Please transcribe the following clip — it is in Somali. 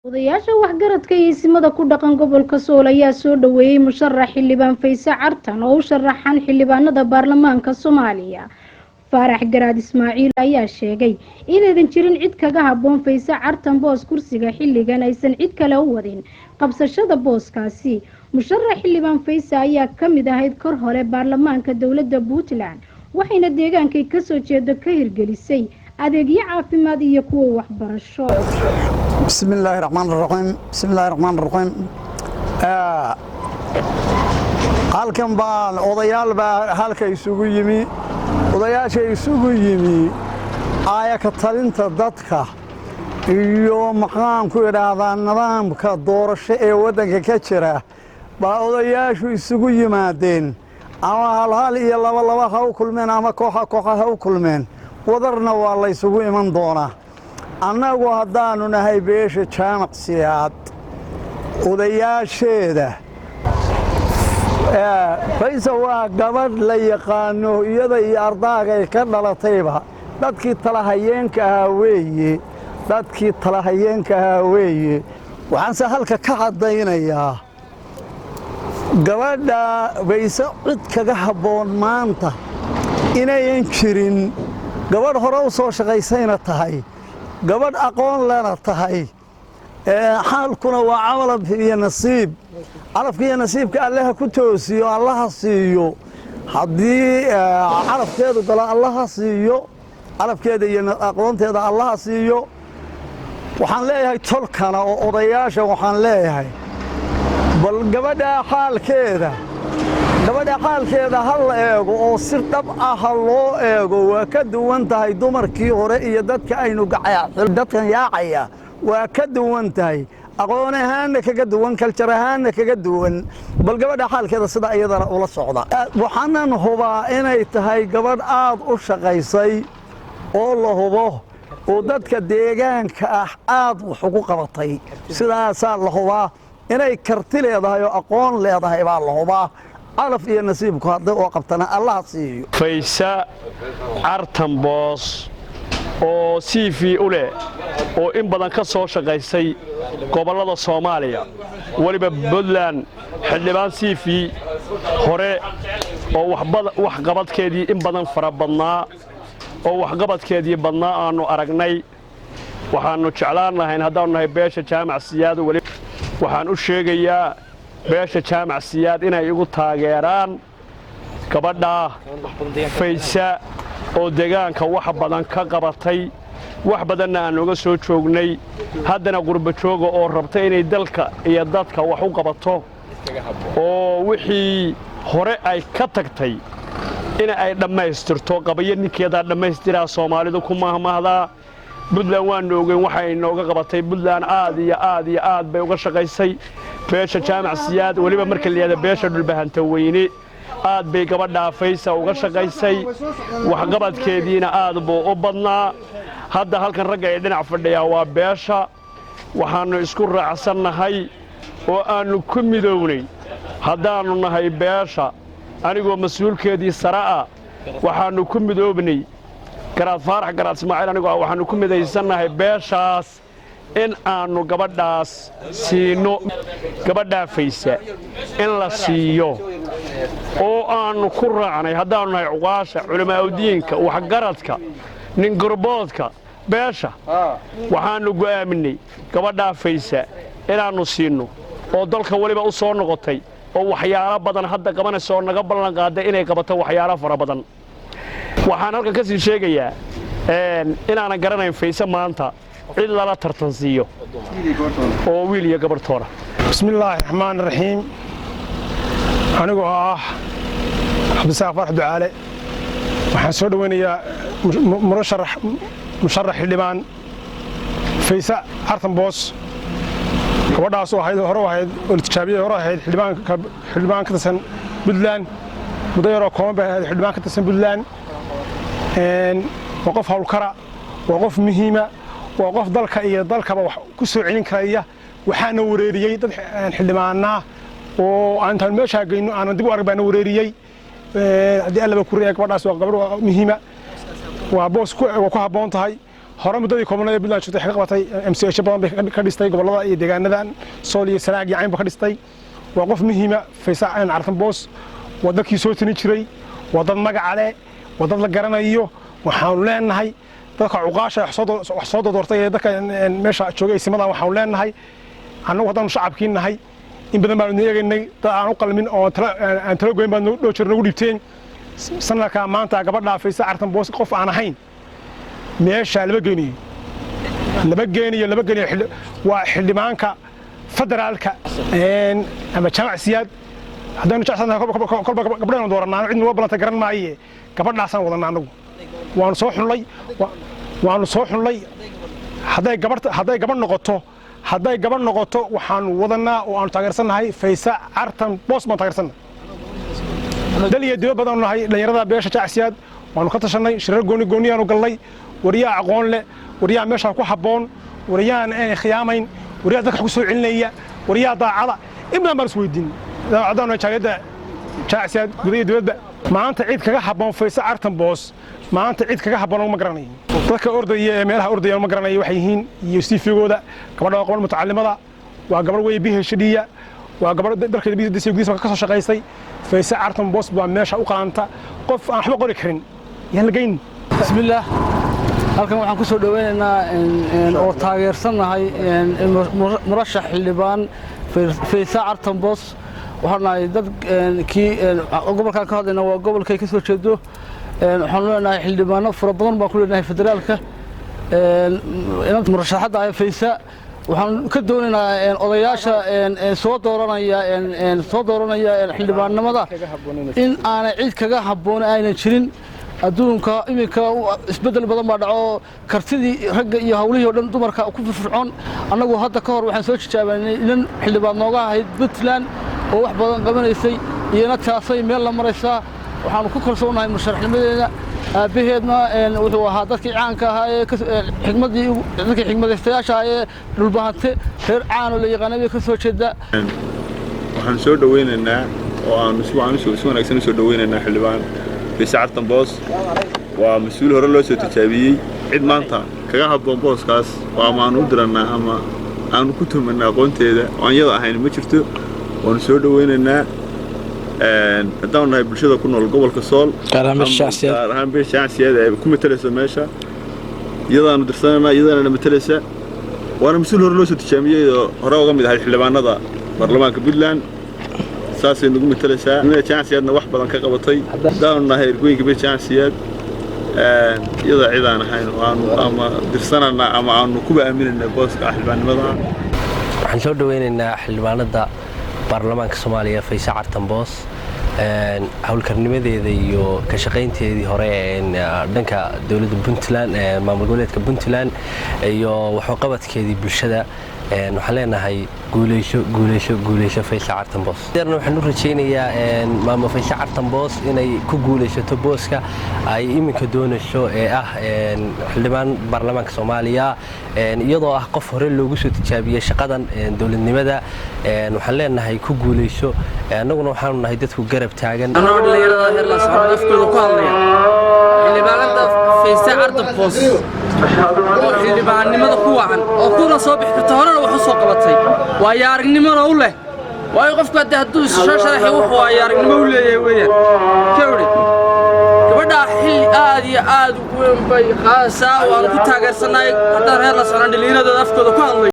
odayaasha waxgaradka iyo ismada ku dhaqan gobolka Sool ayaa soo dhaweeyay musharax xildhibaan Fayse Cartan oo u sharaxan xildhibaanada baarlamaanka Soomaaliya. Faarax Garaad Ismaaciil ayaa sheegay inaydan jirin cid kaga habboon Fayse Cartan boos kursiga xilligan aysan cid kale u wadin qabsashada booskaasi. musharax xildhibaan Fayse ayaa ka mid ahayd kor hore baarlamaanka dowladda Puntland waxayna deegaankay ka soo jeedo ka hirgelisay adeegyo caafimaad iyo kuwa waxbarasho. Bismillahir Rahmanir Rahim. Halkan baan odayaal baa halka isugu yimi. Odayaasha isugu yimi ayaa ka talinta dadka iyo maqaan ku yiraahdaa nidaamka doorasho ee wadanka ka jira. Baa odayaashu isugu yimaadeen ama hal iyo laba ha u kulmeen ama koox ha u kulmeen. wadarna waa la isugu iman doonaa annagu haddaanu nahay beesha jaamacsiyaad odayaasheeda Fayse waa gabadh la yaqaano iyada iyo ardaaga ay ka dhalatayba dadkii talahayeenka weeye waxaan halka ka cadaynayaa gabadha Fayse cid kaga habboon maanta inayan jirin gabadh hore u soo shaqaysayna tahay gabadh aqoon lana tahay xaalkuna waa camal iyo nasiib calafkiyo nasiibka Allah ku toosiyo Allah siiyo hadii calafkeedu galo Allah siiyo calafkeeda iyo aqoonteeda Allah siiyo waxaan leeyahay tolkana oo odayaasha waxaan leeyahay bal gabadha xaalkeeda hal eego oo si dhab ah loo eego waa ka duwan tahay dumarkii hore iyo dadka aynu dadkan yaacaya waa ka duwan tahay aqoon ahaan kaga duwan kaljar ahaan kaga duwan bal gabadha xaalkeeda sida iyadana ula socda waxaan hubaa inay tahay gabadh aad u shaqaysay oo la hubo oo dadka deegaanka aad wax ugu qabatay sidaas la hubaa inay karti leedahay oo aqoon leedahay baa la hubaa alaf iyo nasiibku hadda oo qabtana Allah siiyo Fayse Cartan boos oo CV u leh oo in badan ka soo shaqaysay gobolada Soomaaliya waliba Puntland xildhibaan CV hore oo wax qabadkeedii in badan farabadnaa oo wax qabadkeedii badnaa aanu aragnay waxaanu jeclaan lahayn haddaanu nahay beesha jaamacsiyaad waliba waxaan u sheegayaa beesha jaamacsiyaad inay igu taageeraan gabadha Fayse oo deegaanka wax badan ka qabatay wax badanna aan uga soo joognay haddana qurba jooga oo rabta inay dalka iyo dadka wax u qabato oo wixii hore ay ka tagtay in ay dhammaystirto qabayo ninkeeda dhammaystiraa Soomaalidu ku mahmahdaa Puntland waan ogeyn waxa ay nooga qabatay Puntland aad bay uga shaqaysay beesha jaamacsiyaad waliba marka la yiraahdo beesha dhulbahanta weyne aad bay gabadha Fayse uga shaqaysay wax qabadkeediina aad buu u badnaa hadda halkan ragga ay dhinac fadhiya waa beesha waxaanu isku raacsanahay oo aanu ku midownay haddaanu nahay beesha anigoo mas'uulkeedii saraa waxaanu ku midoobnay Garaad Faarax Garaad Ismaaciil anigoo waxaanu ku midaysanahay beeshaas in aanu gabadhaas siino gabadha Fayse in la siiyo oo aanu ku raacnay haddaanu nahay uqaasha culimada diinka waxgaradka nin gurboodka beesha waxaanu go'aaminay gabadha Fayse inaanu siino oo dalka waliba u soo noqotay oo waxyaalo badan hadda qabanayso naga ballan qaaday inay qabato waxyaalo fara badan waxaan halka ka sii sheegayaa inaana garanayn Fayse maanta cid lala tartansiyo oo wiil iyo gabar toona Bismillahir Rahmanir Rahim anigoo Cabdisaaq Faarax Ducaale waxaan soo dhaweynayaa musharax xildhibaan Fayse Cartan boos gabadhaas oo hore tijaabiyay hore ahayd xildhibaan ka tirsan Puntland muddo yar oo kooban baa ahayd xildhibaan ka tirsan Puntland waa qof hawlkara waa qof muhiima waa qof dalka iyo dalkaba wax ku soo celin karaya waxaana wareeriyay dad xildhibaana oo aantan meesha geyno aan dib u arag baan wareeriyay hadii alla ba ku reeyay gabadhaas waa gabadh muhiima waa boos ku habboon tahay hore muddadii koobnayd ee Puntland joogtay xaq qabatay MCH badan bay ka dhistay gobolada iyo deegaanadan Sool iyo Sanaag iyo Caynba ka dhistay waa qof muhiima Faysal Cartan Boos wadakii soo tani jiray wadad magac leh wadad la garanayo waxaan leenahay dadka cuqaasha wax soo doortay ee dadka meesha joogay simada waxaan leenahay annagu haddaan shacabkiin nahay in badan baan eegaynay dad aan u qalmin oo aan talo goyn baan dhoo jirnay ugu dhibteen sanadka maanta gabadha Faysal Cartan Boos qof aan ahayn meesha laba geeniyo waa xildhibaanka federaalka ama jaamac siyaad haddaan jeclahay kolba gabadhan dooranaa cid noo balanta garan maaye gabadhaasaan wadanaa anagu waanu soo xunlay hadday gabadh noqoto waxaan wadanaa oo aan taageersanahay Faysal Cartan Boos baan taageersanahay daliya dibadda badan nahay dhalinyarada beesha jaamac siyaad waanu ka tashanay shirar gooni aanu galnay wariyaa aqoon leh wariyaa meesha ku haboon wariyaan aan khiyaamayn wariyaa dadka ku soo celinaya wariyaa daacada ibna baan isweydiin daacadana jaayada jaacsiyaad gudaha dibadda maanta cid kaga haboon Faysal Cartan Boos maanta cid kaga haboon ma garanayo dadka ordaya ee meelaha ordaya ma garanayo waxay yihiin iyo CV-gooda gabadha aqoon mutacallimada waa gabadh way PhD waa gabadh dalkeeda BDC ka soo shaqaysay Faysal Cartan Boos baa meesha u qaanta qof aan waxba qori karin yaan la geyn bismillah halkan waxaan ku soo dhaweynaynaa oo taageersanahay murashax xildhibaan Faysal Cartan Boos waxaan nahay dad gobolkan ka hadlayna waa gobolkay ka soo jeedo waxaan leenahay xildhibaano fara badan baan ku leenahay federaalka murashaxada Faysal waxaan ka doonaynaa odayaasha soo dooranaya xildhibaannimada in aanay cid kaga habboon aynan jirin adduunka iminka isbedel badan baa dhaco kartidii ragga iyo hawlihii oo dhan dumarka ku firfircoon annagu hadda ka hor waxaan soo jijaabanay inan xildhibaan nooga ahayd Puntland oo wax badan qabanaysay iyana taasay meel la maraysaa waxaanu ku kalsoonahay musharaxnimadeena aabaheedna wuxuu ahaa dadkii caanka ahaa ee dadkii xigmadaystayaasha ee dhulbahante reer caan oo la yaqaanay ka soo jeeda waxaan soo dhaweynaynaa oo aan si wanaagsan u soo dhaweynaynaa xildhibaan Faysal Cartan Boos waa mas'uul hore loo soo tijaabiyay cid maanta kaga habboon booskaas waa maanu u diranaa ama aanu ku tumanaa aqoonteeda oo aan yada ahayn ma jirto waan soo dhaweynaynaa haddaan nahay bulshada ku nool gobolka Sool gaar ahaan beesha Shaacsiyaad ee ku matalaysa meesha iyadaanu dirsanaa iyadana matalaysa waana mas'uul hore loo soo tijaabiyay oo hore uga mid ahay xildhibaanada baarlamaanka Puntland saasay nagu matalaysaa inay Shaacsiyaadna wax badan ka qabatay haddaan nahay ergooyinka beesha Shaacsiyaad iyada cid aan ahayn ama dirsanana ama aanu kuba aaminayna booska xildhibaannimada waxaan soo dhaweynaynaa xildhibaanada baarlamaanka Soomaaliya Faysal Cartan Boos hawlkarnimadeeda iyo ka shaqaynteedii hore dhanka dawladda Puntland maamul goboleedka Puntland iyo waxqabadkeedii bulshada waxaan leenahay guuleysho Faysal Cartan Boos waxaan u rajaynayaa maamul Faysal Cartan Boos inay ku guuleysato booska ay iminka doonayso ee ah xildhibaan baarlamaanka Soomaaliya iyadoo ah qof hore loogu soo tijaabiyay shaqadan dawladnimada waxaan leenahay ku guuleyso annaguna waxaanu nahay dadku garab taagan anoo dhalinyarada heer la socdo afkooda ku hadlaya xildhibaanada Faysal Cartan Boos oo xildhibaannimada ku wacan oo kuna soo bixi karta horena wax soo qabatay waa yaarignimada u leh waayo qofka hadduu soo sharaxay wuxuu waa yaarignimo u leeyahay weeyaan kawri gabadha xilli aad iyo aad u weyn bay khaasaa waan ku taageersanahay haddaan heer la socdo dhalinyarada afkooda ku hadlay